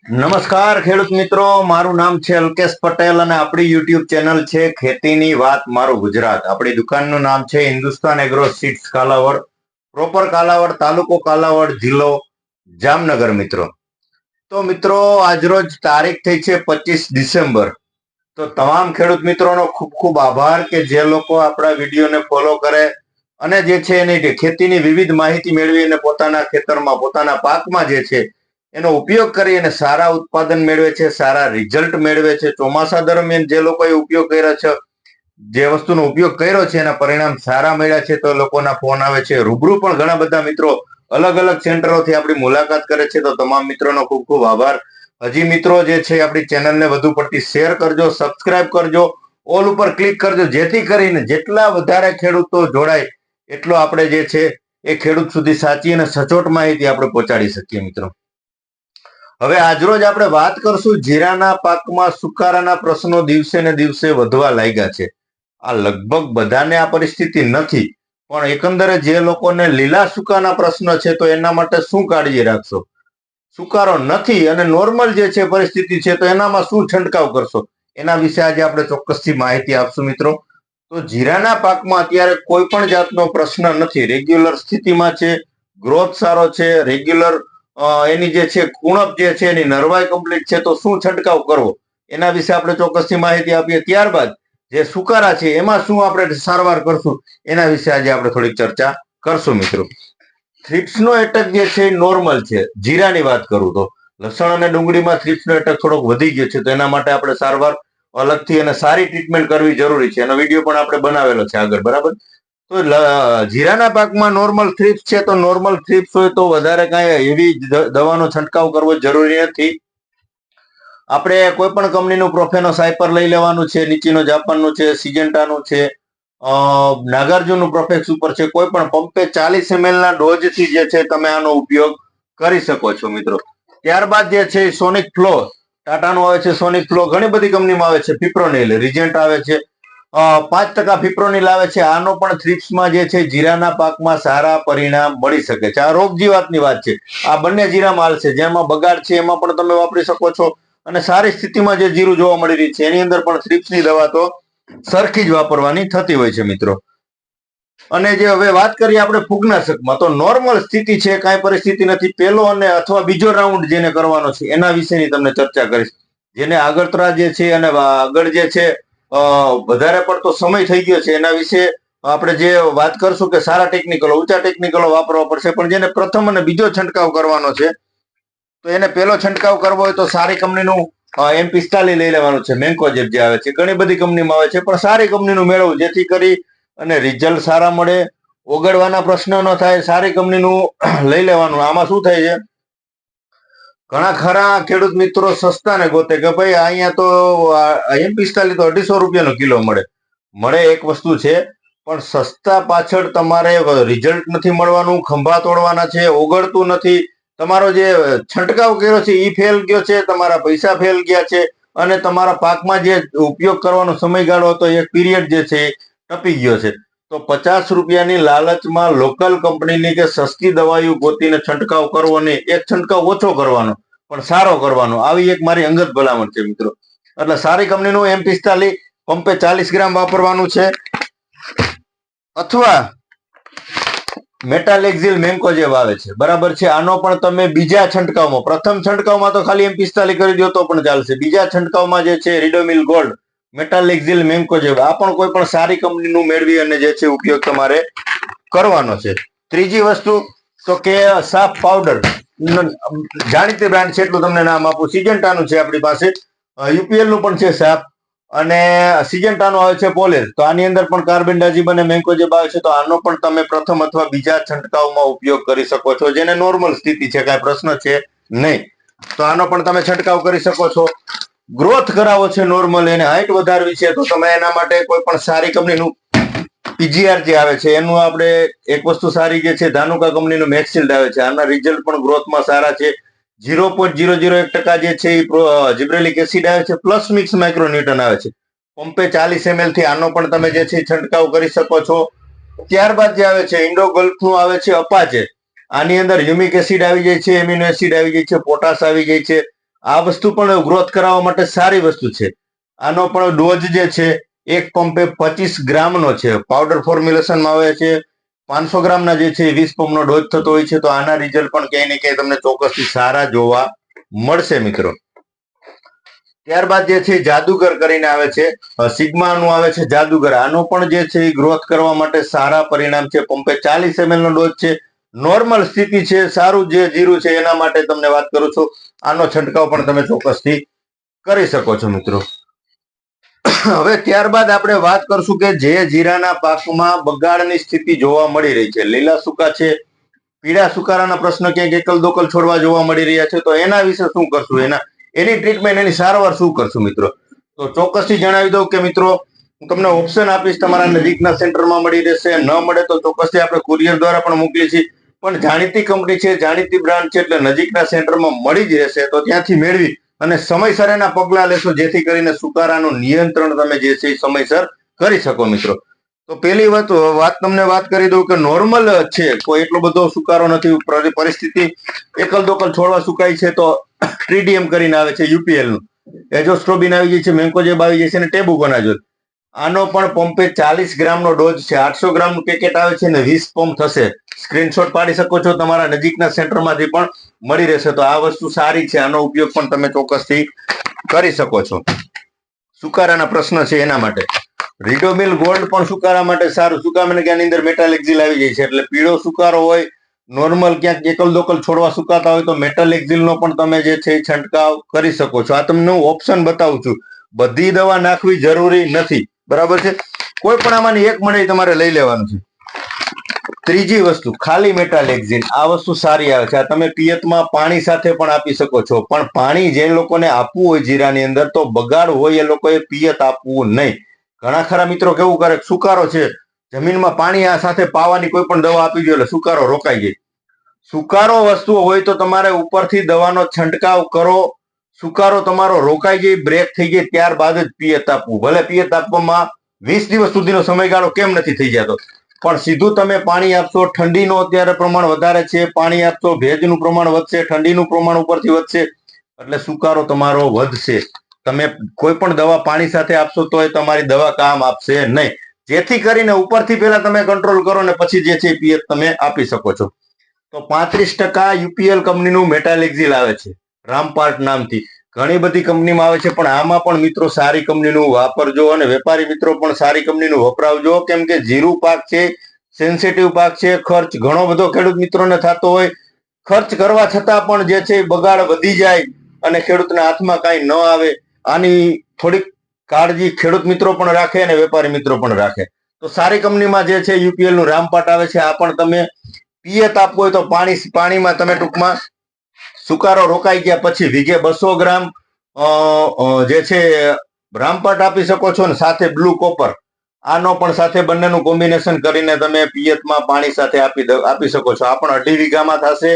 નમસ્કાર ખેડૂત મિત્રો, મારું નામ છે અલ્કેશ પટેલ અને આપણી યુટ્યુબ ચેનલ છે ખેતીની વાત મારું ગુજરાત. આપણી દુકાનનું નામ છે Hindustan agro seeds Kalavad, proper Kalavad, તાલુકો કાલાવડ, જિલ્લો જામનગર. મિત્રો તો મિત્રો આજરોજ તારીખ થઈ છે 25 ડિસેમ્બર. તો તમામ ખેડૂત મિત્રોનો ખૂબ ખૂબ આભાર કે જે લોકો આપણા વિડીયોને ફોલો કરે અને જે છે એની ખેતીની વિવિધ માહિતી મેળવી અને પોતાના ખેતરમાં પોતાના પાકમાં જે છે એનો ઉપયોગ કરી અને સારા ઉત્પાદન મેળવે છે, સારા રિઝલ્ટ મેળવે છે. ચોમાસા દરમિયાન જે લોકોએ ઉપયોગ કર્યો છે, જે વસ્તુનો ઉપયોગ કર્યો છે એના પરિણામ સારા મળ્યા છે તો લોકોના ફોન આવે છે. રૂબરૂ પણ ઘણા બધા મિત્રો અલગ અલગ સેન્ટરોથી આપણી મુલાકાત કરે છે. તો તમામ મિત્રોનો ખૂબ ખૂબ આભાર. હજી મિત્રો જે છે આપણી ચેનલને વધુ પડતી શેર કરજો, સબસ્ક્રાઇબ કરજો, ઓલ ઉપર ક્લિક કરજો, જેથી કરીને જેટલા વધારે ખેડૂતો જોડાય એટલો આપણે જે છે એ ખેડૂત સુધી સાચી અને સચોટ માહિતી આપણે પહોંચાડી શકીએ. મિત્રો હવે આજરોજ આપણે વાત કરશું જીરાના પાકમાં સુકારાના પ્રશ્નો દિવસે ને દિવસે વધવા લાગ્યા છે. આ લગભગ બધાને આ પરિસ્થિતિ નથી, પણ એકંદરે જે લોકોને લીલા સુકાના પ્રશ્ન છે તો એના માટે શું કાળજી રાખશો? સુકારો નથી અને નોર્મલ જે છે પરિસ્થિતિ છે તો એનામાં શું છંટકાવ કરશો? એના વિશે આજે આપણે ચોક્કસથી માહિતી આપશું. મિત્રો તો જીરાના પાકમાં અત્યારે કોઈ પણ જાતનો પ્રશ્ન નથી, રેગ્યુલર સ્થિતિમાં છે, ગ્રોથ સારો છે, રેગ્યુલર એની જે છે કુણપ જે છે એની નરવાઈ કમ્પ્લીટ છે. તો શું છંટકાવ કરવો એના વિશે આપણે ચોક્કસથી માહિતી આપીએ. ત્યારબાદ જે સુકારા છે એમાં શું આપણે સારવાર કરશું એના વિશે આજે આપણે થોડીક ચર્ચા કરશું. મિત્રો થ્રિપ્સનો એટેક જે છે એ નોર્મલ છે. જીરાની વાત કરું તો લસણ અને ડુંગળીમાં થ્રિપ્સનો એટેક થોડોક વધી ગયો છે, તો એના માટે આપણે સારવાર અલગથી અને સારી ટ્રીટમેન્ટ કરવી જરૂરી છે. એનો વિડીયો પણ આપણે બનાવેલો છે આગળ, બરાબર? તો જીરાના પાકમાં નોર્મલ થ્રિપ્સ છે તો નોર્મલ થ્રિપ્સ હોય તો વધારે કાંઈ એવી દવાનો છંટકાવ કરવો જરૂરી નથી. આપણે કોઈ પણ કંપનીનું પ્રોફેનો સાયપર લઈ લેવાનું છે, નીચેનો જાપાનનું છે, સિજન્ટાનું છે, નાગાર્જુનનું પ્રોફેક્સ ઉપર છે. કોઈ પણ પંપે 40 ml ના ડોઝથી જે છે તમે આનો ઉપયોગ કરી શકો છો. મિત્રો ત્યારબાદ જે છે સોનિક ફ્લો, ટાટાનું આવે છે સોનિક ફ્લો, ઘણી બધી કંપનીમાં આવે છે. ફિપ્રોનિલ, રિજન્ટ આવે છે, 5% ફિપ્રોનિલ આવે છે. આનો પણ થ્રિપ્સમાં જે છે જીરાના પાકમાં સારા પરિણામ મળી શકે છે. આ રોગ જીવાતની વાત છે. આ બંને જીરા માલ છે, જેમાં બગાડ છે એમાં પણ તમે વાપરી શકો છો અને સારી સ્થિતિમાં જે જીરું જોવા મળી રહી છે એની અંદર પણ થ્રિપ્સની દવા તો સરખી જ વાપરવાની થતી હોય છે. મિત્રો અને જે હવે વાત કરીએ આપણે ફૂગનાશકમાં, તો નોર્મલ સ્થિતિ છે, કાંઈ પરિસ્થિતિ નથી. પહેલો અને અથવા બીજો રાઉન્ડ જેને કરવાનો છે એના વિશેની તમને ચર્ચા કરીશ. જેને આગળતરા જે છે અને આગળ જે છે વધારે પડતો સમય થઈ ગયો છે એના વિશે આપણે જે વાત કરશું કે સારા ટેકનિકલો, ઊંચા ટેકનિકલો વાપરવા પડશે. પણ જેને પ્રથમ અને બીજો છંટકાવ કરવાનો છે તો એને પહેલો છંટકાવ કરવો હોય તો સારી કંપનીનું M45 લઈ લેવાનું છે. મેન્કોજેબ જે આવે છે, ઘણી બધી કંપનીમાં આવે છે, પણ સારી કંપનીનું મેળવવું જેથી કરી અને રિઝલ્ટ સારા મળે, ઓગળવાના પ્રશ્ન ન થાય. સારી કંપનીનું લઈ લેવાનું. આમાં શું થાય છે, ઘણા ખરા ખેડૂત મિત્રો સસ્તા ને ગોતે કે ભાઈ અહીંયા તો M45 તો 250 રૂપિયાનો કિલો મળે એક વસ્તુ છે, પણ સસ્તા પાછળ તમારે રિઝલ્ટ નથી મળવાનું, ખંભા તોડવાના છે, ઓગળતું નથી, તમારો જે છંટકાવ કર્યો છે એ ફેલ ગયો છે, તમારા પૈસા ફેલ ગયા છે અને તમારા પાકમાં જે ઉપયોગ કરવાનો સમયગાળો હતો એક પીરિયડ જે છે એ ટપી ગયો છે. તો 50 રૂપિયાની લાલચમાં લોકલ કંપનીની કે સસ્તી દવાઓ ગોતીને છંટકાવ કરવો નહીં, એક છંટકાવ ઓછો કરવાનો પણ સારો કરવાનો, આવી એક મારી અંગત ભલામણ છે. મિત્રો એટલે સારી કંપનીનું M45 પંપે 40 ગ્રામ વાપરવાનું છે, અથવા મેટાલેક્ઝિલ મેન્કોજેબ આવે છે, બરાબર છે. આનો પણ તમે બીજા છંટકાવમાં, પ્રથમ છંટકાવમાં તો ખાલી M45 કરી દો તો પણ ચાલશે. બીજા છંટકાવમાં જે છે રિડોમિલ ગોલ્ડ, મેટાલેક્ઝિલ મેન્કોજેબ, આ પણ કોઈ પણ સારી કંપનીનું મેળવી અને જે છે ઉપયોગ તમારે કરવાનો છે. ત્રીજી વસ્તુ તો કે સાફ પાવડર, જાણીતી બ્રાન્ડ છે એટલું તમને નામ આપું. સિજન્ટાનું છે આપણી પાસે, UPL નું પણ છે સાફ, અને સિજન્ટાનું આવે છે પોલેર. તો આની અંદર પણ કાર્બેન્ડાઝિમ અને મેન્કોજેબ આવે છે. તો આનો પણ તમે પ્રથમ અથવા બીજા છંટકાવમાં ઉપયોગ કરી શકો છો. જેને નોર્મલ સ્થિતિ છે, કાંઈ પ્રશ્ન છે નહીં, તો આનો પણ તમે છંટકાવ કરી શકો છો. ગ્રોથ કરાવો છે નોર્મલ, એને હાઈટ વધારવી છે તો તમે એના માટે કોઈ પણ સારી કંપનીનું PGR જે આવે છે એનું આપણે એક વસ્તુ સારી જે છે ધાનુકા કંપનીનું મેક્સિલ્ડ આવે છે. આના રિઝલ્ટ પણ ગ્રોથમાં સારા છે. 0.001% જે છે એ જીબ્રેલિક એસિડ આવે છે, પ્લસ મિક્સ માઇક્રોન્યુટન આવે છે. પંપે 40 ml થી આનો પણ તમે જે છે છંટકાવ કરી શકો છો. ત્યારબાદ જે આવે છે ઇન્ડો ગલ્ફનું આવે છે અપાચે. આની અંદર હ્યુમિક એસિડ આવી જાય છે, એમિનો એસિડ આવી જાય છે, પોટાશ આવી જાય છે. આ વસ્તુ પણ ગ્રોથ કરાવવા માટે સારી વસ્તુ છે. આનો પણ ડોઝ જે છે એક પંપે 25 ગ્રામનો છે. પાવડર ફોર્મ્યુલેશનમાં આવે છે. 500 ગ્રામના જે છે 20 પંપનો ડોઝ થતો હોય છે. તો આના રિઝલ્ટ પણ ક્યાંય ને ક્યાંય તમને ચોક્કસથી સારા જોવા મળશે મિત્રો. ત્યારબાદ જે છે જાદુગર કરીને આવે છે, સિગ્માનું આવે છે જાદુગર. આનો પણ જે છે ગ્રોથ કરવા માટે સારા પરિણામ છે. પંપે 40 ml નો ડોઝ છે. નોર્મલ સ્થિતિ છે, સારું જે જીરું છે એના માટે તમને વાત કરું છું. આનો છંટકાવ પણ તમે ચોક્કસથી કરી શકો છો મિત્રો. હવે ત્યારબાદ આપણે વાત કરશું કે જે જીરાના પાકમાં બગાડની સ્થિતિ જોવા મળી રહી છે, લીલા સૂકા છે, પીળા સુકારાના પ્રશ્ન ક્યાંક એકલ દોકલ છોડવા જોવા મળી રહ્યા છે, તો એના વિશે શું કરશું, એની ટ્રીટમેન્ટ, એની સારવાર શું કરશું મિત્રો? તો ચોક્કસથી જણાવી દઉં કે મિત્રો હું તમને ઓપ્શન આપીશ, તમારા નજીકના સેન્ટરમાં મળી રહેશે. ન મળે તો ચોક્કસથી આપણે કુરિયર દ્વારા પણ મોકલીએ છીએ. પણ જાણીતી કંપની છે, જાણીતી બ્રાન્ડ છે, એટલે નજીકના સેન્ટરમાં મળી જ રહેશે. તો ત્યાંથી મેળવી અને સમયસર એના પગલા લેશો, જેથી કરીને સુકારાનું નિયંત્રણ તમે જે છે સમયસર કરી શકો મિત્રો. તો પહેલી વાત તમને વાત કરી દઉં કે નોર્મલ છે, કોઈ એટલો બધો સુકારો નથી, પરિસ્થિતિ એકલ દોકલ છોડવા સુકાય છે, તો ટ્રીડીએમ કરીને આવે છે યુપીએલ નું, એઝોસ્ટ્રોબિન આવી જાય છે, મેન્કોજેબ આવી જાય છે અને ટેબુકોનાઝોલ. આનો પણ પંપે 40 ગ્રામનો ડોઝ છે. 800 ગ્રામનું પેકેટ આવે છે ને 20 પંપ થશે. સ્ક્રીનશોટ પાડી શકો છો, તમારા નજીકના સેન્ટરમાંથી પણ મળી રહેશે. તો આ વસ્તુ સારી છે, આનો ઉપયોગ પણ તમે ચોક્કસથી કરી શકો છો. સુકારાના પ્રશ્ન છે એના માટે રીડોમિલ ગોલ્ડ પણ સુકારા માટે સારું. સુકારાને કે આની અંદર મેટલ એક્ઝિલ આવી જાય છે, એટલે પીળો સુકારો હોય, નોર્મલ ક્યાંક એકલ દોકલ છોડવા સુકાતા હોય, તો મેટલ એક્ઝિલનો પણ તમે જે છે છંટકાવ કરી શકો છો. આ તમને હું ઓપ્શન બતાવું છું. બધી દવા નાખવી જરૂરી નથી, બરાબર છે. કોઈ પણ આમાંની એક મળે તમારે લઈ લેવાનું છે. ત્રીજી વસ્તુ, ખાલી મેટલ એક્ઝિન. આ વસ્તુ સારી આવે છે. આ તમે પિયતમાં પાણી સાથે પણ આપી શકો છો. પણ પાણી જે લોકોને આપવું હોય જીરાની અંદર, તો બગાડ હોય એ લોકોએ પિયત આપવું નહીં. ઘણા ખરા મિત્રો કેવું કરે, સુકારો છે, જમીનમાં પાણી આ સાથે પાવાની કોઈ પણ દવા આપી દો એટલે સુકારો રોકાઈ જાય. સુકારો વસ્તુ હોય તો તમારે ઉપરથી દવાનો છંટકાવ કરો. સુકારો તમારો રોકાઈ જાય, બ્રેક થઈ જાય, ત્યારબાદ જ પિયત આપવું. ભલે પિયત આપવામાં 20 દિવસ સુધીનો સમયગાળો કેમ નથી થઈ જતો, પણ સીધું તમે પાણી આપશો. ઠંડીનો અત્યારે પ્રમાણ વધારે છે, પાણી આપશો, ભેજનું પ્રમાણ વધશે, ઠંડીનું પ્રમાણ ઉપરથી વધશે, એટલે સુકારો તમારો વધશે. તમે કોઈ પણ દવા પાણી સાથે આપશો તો એ તમારી દવા કામ આપશે નહીં. જેથી કરીને ઉપરથી પહેલા તમે કંટ્રોલ કરો ને પછી જે છે પિયત તમે આપી શકો છો. તો 35% યુપીએલ કંપનીનું મેટલ એક્ઝિલ આવે છે, રામપાર્ટ નામથી. ઘણી બધી કંપનીમાં આવે છે, પણ આમાં પણ મિત્રો સારી કંપનીનું વાપરજો અને વેપારી મિત્રો પણ સારી કંપનીનું વપરાવજો. કેમ કે જીરું પાક છે, સેન્સિટિવ પાક છે, ખર્ચ ઘણો બધો ખેડૂત મિત્રોને થતો હોય. ખર્ચ કરવા છતાં પણ જે છે બગાડ વધી જાય અને ખેડૂતના હાથમાં કાંઈ ન આવે, આની થોડીક કાળજી ખેડૂત મિત્રો પણ રાખે અને વેપારી મિત્રો પણ રાખે. તો સારી કંપનીમાં જે છે યુપીએલ નું રામપાટ આવે છે. આ પણ તમે પિયત આપવું હોય તો પાણીમાં તમે ટૂંકમાં સુકારો રોકાઈ ગયા પછી વીઘે 200 ગ્રામ જે છે રામપાટ આપી શકો છો, ને સાથે બ્લુ કોપર. આનો પણ સાથે બંનેનું કોમ્બિનેશન કરીને તમે પિયતમાં પાણી સાથે આપી શકો છો. આ પણ 2.5 વીઘામાં થશે.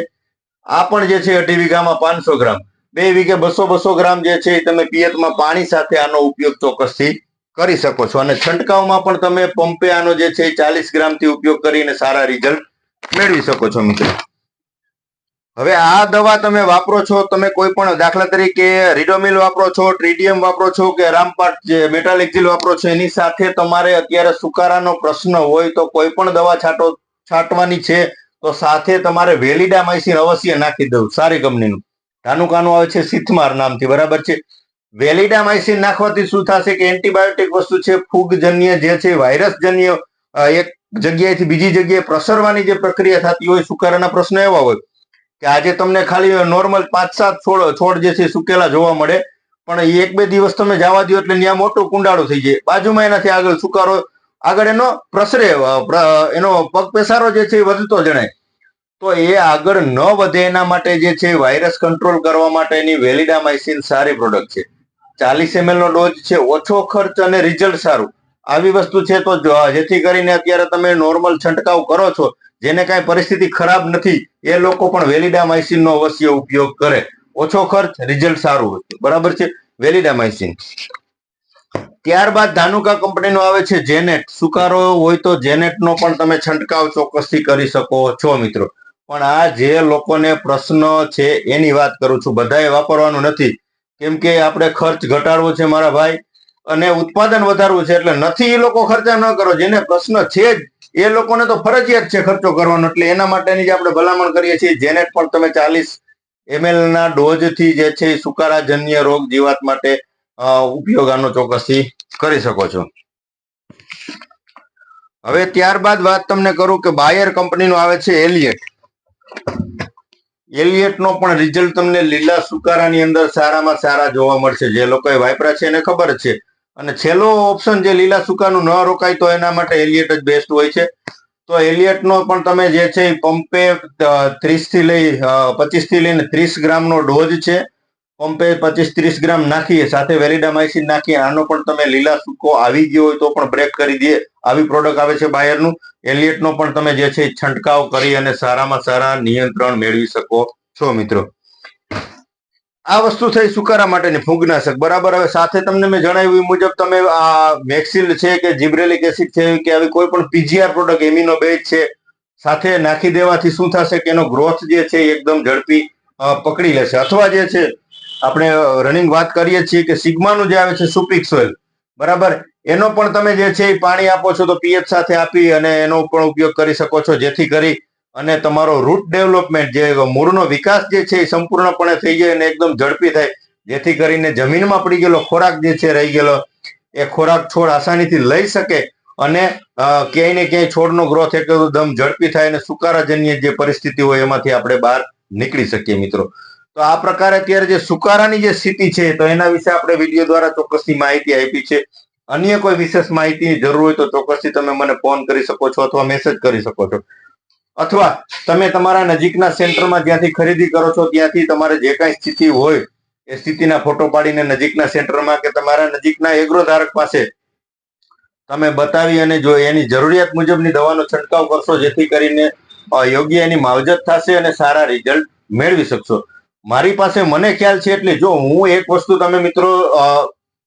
આ પણ જે છે 2.5 વીઘામાં 500 ગ્રામ, 2 વીઘે 200 ગ્રામ જે છે તમે પિયતમાં પાણી સાથે આનો ઉપયોગ ચોક્કસથી કરી શકો છો. અને છંટકાવમાં પણ તમે પંપે આનો જે છે 40 ગ્રામથી ઉપયોગ કરીને સારા રિઝલ્ટ મેળવી શકો છો મિત્રો. હવે આ દવા તમે વાપરો છો, તમે કોઈ પણ દાખલા તરીકે રીડોમિલ વાપરો છો, ટ્રીડીએમ વાપરો છો કે રામપાટ જે મેટલ એક્ઝિલ વાપરો છો, એની સાથે તમારે અત્યારે સુકારાનો પ્રશ્ન હોય તો કોઈ પણ દવા છાંટવાની છે તો સાથે તમારે વેલિડામાઇસિન અવશ્ય નાખી દઉં. સારી કંપનીનું ધાનુકાનું આવે છે સિથમાર નામથી, બરાબર છે. વેલિડામાઇસિન નાખવાથી શું થશે કે એન્ટીબાયોટિક વસ્તુ છે, ફૂગજન્ય જે છે વાયરસજન્ય એક જગ્યાએથી બીજી જગ્યાએ પ્રસરવાની જે પ્રક્રિયા થતી હોય, સુકારાના પ્રશ્ન એવા હોય કે આજે તમને ખાલી નોર્મલ 5-7 છોડ જે છે સુકેલા જોવા મળે, પણ એ 1-2 દિવસ તમે જવા દો એટલે ત્યાં મોટું કુંડાળું થઈ જાય. બાજુમાં એનાથી આગળ સુકારો આગળ એનો પ્રસરે, એનો પગ પેસારો જે છે વધતો જણાય. તો એ આગળ ન વધે એના માટે જે છે વાયરસ કંટ્રોલ કરવા માટેની વેલિડામાઇસિન સારી પ્રોડક્ટ છે. 40 ml નો ડોઝ છે, ઓછો ખર્ચ અને રિઝલ્ટ સારું. આવી વસ્તુ છે તો જેથી કરીને અત્યારે તમે નોર્મલ છંટકાવ કરો છો, જેને કાંઈ પરિસ્થિતિ ખરાબ નથી, એ લોકો પણ વેલિડામાઇસિન નો અવશ્ય ઉપયોગ કરે. ઓછો ખર્ચ, રિઝલ્ટ સારું હોય, બરાબર છે. વેલિડામાઇસિન. ત્યારબાદ ધાનુકા કંપનીનો આવે છે જેનેટ. સુકારો હોય તો જેનેટ નો પણ તમે છંટકાવ ચોક્કસથી કરી શકો છો મિત્રો. પણ આ જે લોકોને પ્રશ્ન છે એની વાત કરું છું. બધાએ વાપરવાનું નથી, કેમ કે આપણે ખર્ચ ઘટાડવો છે મારા ભાઈ, અને ઉત્પાદન વધારવું છે. એટલે નથી એ લોકો ખર્ચા ન કરો, જેને પ્રશ્ન છે જ એ લોકોને તો ફરજિયાત છે ખર્ચો કરવાનો. એટલે એના માટેની જ આપણે ભલામણ કરીએ છીએ. જેને પણ તમે 40 ml ના ડોઝ થી જે છે સુકારાજન્ય રોગ જીવાત માટે ઉપયોગ આનો ચોક્કસથી કરી શકો છો. હવે ત્યારબાદ વાત તમને કરું કે બાયર કંપનીનું આવે છે એલિયટ. એલિયટ નો પણ રિઝલ્ટ તમને લીલા સુકારાની અંદર સારામાં સારા જોવા મળશે. જે લોકોએ વાપર્યા છે એને ખબર છે. અને છેલ્લો ઓપ્શન જે લીલા સુકાનું ન રોકાય તો એના માટે એલિયટ જ બેસ્ટ હોય છે. તો એલિયટ નો પણ તમે જે છે પંપે 30 થી લઈ 25 થી લઈને 30 ગ્રામનો ડોઝ છે. પંપે 25-30 ગ્રામ નાખીએ, સાથે વેલિડામાઇસિન નાખીએ. આનો પણ તમે લીલા સૂકો આવી ગયો હોય તો પણ બ્રેક કરી દે આવી પ્રોડક્ટ આવે છે બાયરનું. એલિયટ નો પણ તમે જે છે છંટકાવ કરી અને સારામાં સારા નિયંત્રણ મેળવી શકો છો મિત્રો. આ વસ્તુ થઈ સુકારા માટેની ફૂગનાશક, બરાબર. હવે સાથે તમને મેં જણાવ્યું મુજબ તમે આ મેક્સિલ છે કે જીબ્રેલિક એસિડ છે કે આવી કોઈ પણ પીજીઆર પ્રોડક્ટ એમિનો બેઝ છે સાથે નાખી દેવાથી શું થશે કે એનો ગ્રોથ જે છે એકદમ ઝડપી પકડી લેશે. અથવા જે છે આપણે રનિંગ વાત કરીએ છીએ કે સિગ્માનું જે આવે છે સુપિક સોઇલ, બરાબર, એનો પણ તમે જે છે પાણી આપો છો તો પીએચ સાથે આપી અને એનો પણ ઉપયોગ કરી શકો છો, જેથી કરી અને તમારો રૂટ ડેવલપમેન્ટ જે મૂળનો વિકાસ જે છે એ સંપૂર્ણપણે થઈ જાય અને એકદમ ઝડપી થાય, જેથી કરીને જમીનમાં પડી ગયેલો ખોરાક જે છે રહી ગયેલો એ ખોરાક છોડ આસાનીથી લઈ શકે અને ક્યાંય ને ક્યાંય છોડનો ગ્રોથ એકદમ ઝડપી થાય અને સુકારાજન્ય જે પરિસ્થિતિ હોય એમાંથી આપણે બહાર નીકળી શકીએ મિત્રો. તો આ પ્રકારે અત્યારે જે સુકારાની જે સ્થિતિ છે તો એના વિશે આપણે વિડીયો દ્વારા ચોક્કસથી માહિતી આપી છે. અન્ય કોઈ વિશેષ માહિતીની જરૂર હોય તો ચોક્કસથી તમે મને ફોન કરી શકો છો અથવા મેસેજ કરી શકો છો, અથવા તમે તમારા નજીકના સેન્ટરમાં જ્યાંથી ખરીદી કરો છો ત્યાંથી તમારે જે કાંઈ સ્થિતિ હોય એ સ્થિતિના ફોટો પાડીને નજીકના સેન્ટરમાં કે તમારા નજીકના એગ્રો ધારક પાસે તમે બતાવી અને જો એની જરૂરિયાત મુજબની દવાનો છંટકાવ કરશો, જેથી કરીને યોગ્ય એની માવજત થશે અને સારા રિઝલ્ટ મેળવી શકશો. મારી પાસે મને ખ્યાલ છે એટલે જો હું એક વસ્તુ તમે મિત્રો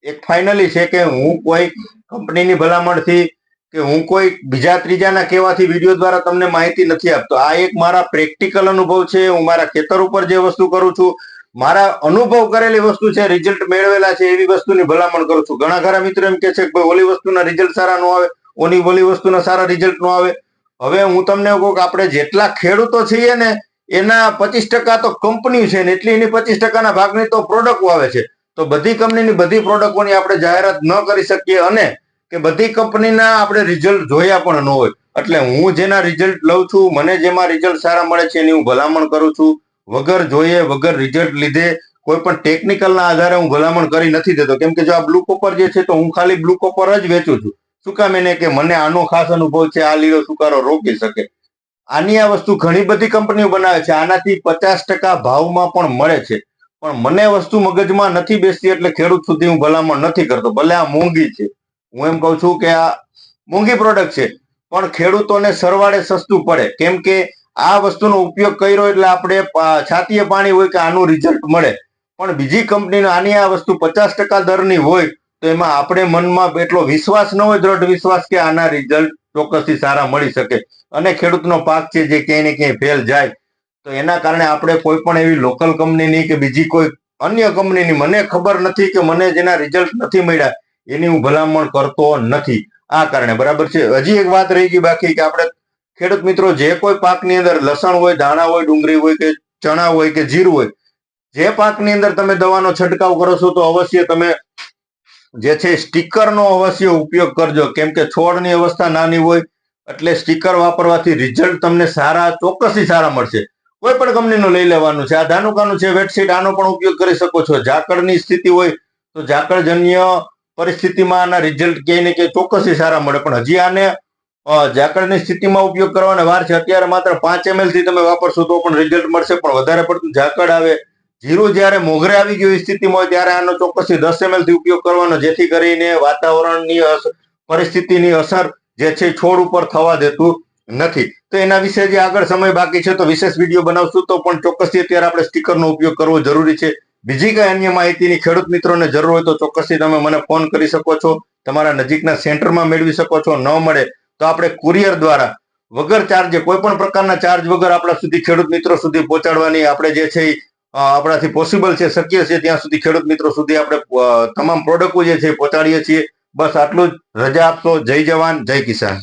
એક ફાઇનલી છે કે હું કોઈ કંપનીની ભલામણથી કે હું કોઈ બીજા ત્રીજાના કહેવાથી વિડીયો દ્વારા તમને માહિતી નથી આપતો. આ એક મારા પ્રેક્ટિકલ અનુભવ છે. હું મારા ખેતર ઉપર જે વસ્તુ કરું છું, મારા અનુભવ કરેલી વસ્તુ છે, રિઝલ્ટ મેળવેલા છે એવી વસ્તુની ભલામણ કરું છું. ઘણા ખરા મિત્રો એમ કે છે કે ઓલી વસ્તુના રિઝલ્ટ સારા ન આવે, ઓલી વસ્તુના સારા રિઝલ્ટ ન આવે. હવે હું તમને કહું કે આપણે જેટલા ખેડૂતો છીએ ને એના 25% તો કંપની છે ને એટલી એની 25%ના ભાગની તો પ્રોડક્ટ આવે છે. તો બધી કંપનીની બધી પ્રોડક્ટોની આપણે જાહેરાત ન કરી શકીએ અને કે બધી કંપનીના આપણે રિઝલ્ટ જોયા પણ ન હોય. એટલે હું જેના રિઝલ્ટ લઉં છું, મને જેમાં રિઝલ્ટ સારા મળે છે એની હું ભલામણ કરું છું. વગર જોઈએ વગર રિઝલ્ટ લીધે કોઈ પણ ટેકનિકલના આધારે હું ભલામણ કરી નથી દેતો. કેમ કે જો આ બ્લુ કોપર જે છે તો હું ખાલી બ્લુ કોપર જ વેચું છું. શું કામ? એને કે મને આનો ખાસ અનુભવ છે, આ લીલો સુકારો રોકી શકે. આની આ વસ્તુ ઘણી બધી કંપનીઓ બનાવે છે, આનાથી 50% ભાવમાં પણ મળે છે. પણ મને વસ્તુ મગજમાં નથી બેસતી એટલે ખેડૂત સુધી હું ભલામણ નથી કરતો. ભલે આ મોંઘી છે, હું એમ કહું છું કે આ મોંઘી પ્રોડક્ટ છે, પણ ખેડૂતોને સરવાળે સસ્તું પડે. કેમ કે આ વસ્તુનો ઉપયોગ કર્યો એટલે આપણે છાતીએ પાણી હોય કે આનું રિઝલ્ટ મળે. પણ બીજી કંપનીનો આની આ વસ્તુ 50% દરની હોય તો એમાં આપણે મનમાં એટલો વિશ્વાસ ન હોય, દ્રઢ વિશ્વાસ કે આના રિઝલ્ટ ચોક્કસથી સારા મળી શકે. અને ખેડૂતનો પાક છે જે ક્યાંય ને ક્યાંય ફેલ જાય તો એના કારણે આપણે કોઈ પણ એવી લોકલ કંપનીની કે બીજી કોઈ અન્ય કંપનીની, મને ખબર નથી કે મને જેના રિઝલ્ટ નથી મળ્યા એની હું ભલામણ કરતો નથી. આ કારણે, બરાબર છે. હજી એક વાત રહી ગઈ બાકી કે આપણે ખેડૂત મિત્રો જે કોઈ પાકની અંદર લસણ હોય, દાણા હોય, ડુંગળી હોય કે ચણા હોય કે જીરું હોય, જે પાકની અંદર તમે દવાનો છંટકાવ કરો છો તો અવશ્ય તમે જે છે સ્ટીકરનો અવશ્ય ઉપયોગ કરજો. કેમ કે છોડની અવસ્થા નાની હોય એટલે સ્ટીકર વાપરવાથી રિઝલ્ટ તમને સારા, ચોક્કસથી સારા મળશે. કોઈ પણ કંપનીનું લઈ લેવાનું છે. આ ધાનુકાનું છે વેટશીટ, આનો પણ ઉપયોગ કરી શકો છો. ઝાકળની સ્થિતિ હોય તો ઝાકળજન્ય પરિસ્થિતિમાં આના રિઝલ્ટ ક્યાંય ને ક્યાંય ચોક્કસથી સારા મળે. પણ હજી આને ઝાકળની સ્થિતિમાં ઉપયોગ કરવાનો વાર છે. અત્યારે માત્ર 5 ml થી તમે વાપરશો તો પણ રિઝલ્ટ મળશે. પણ વધારે પડતું ઝાકળ આવે, જીરું જ્યારે મોગરે આવી ગયું સ્થિતિમાં હોય ત્યારે આનો ચોક્કસથી 10 ml થી ઉપયોગ કરવાનો, જેથી કરીને વાતાવરણની પરિસ્થિતિની અસર જે છે છોડ ઉપર થવા દેતું નથી. તો એના વિશે જે આગળ સમય બાકી છે તો વિશેષ વિડીયો બનાવશું. તો પણ ચોક્કસથી અત્યારે આપણે સ્ટીકરનો ઉપયોગ કરવો જરૂરી છે. બીજી કઈ અન્ય માહિતીની ખેડૂત મિત્રોને જરૂર હોય તો ચોક્કસથી તમે મને ફોન કરી શકો છો. તમારા નજીકના સેન્ટરમાં મેળવી શકો છો. ન મળે તો આપણે કુરિયર દ્વારા વગર ચાર્જે કોઈ પણ પ્રકારના ચાર્જ વગર આપણા સુધી ખેડૂત મિત્રો સુધી પહોંચાડવાની આપણે જે છે આપણાથી પોસિબલ છે, શક્ય છે ત્યાં સુધી ખેડૂત મિત્રો સુધી આપણે તમામ પ્રોડક્ટો જે છે પહોંચાડીએ છીએ. બસ આટલું જ. રજા આપશો. જય જવાન જય કિસાન.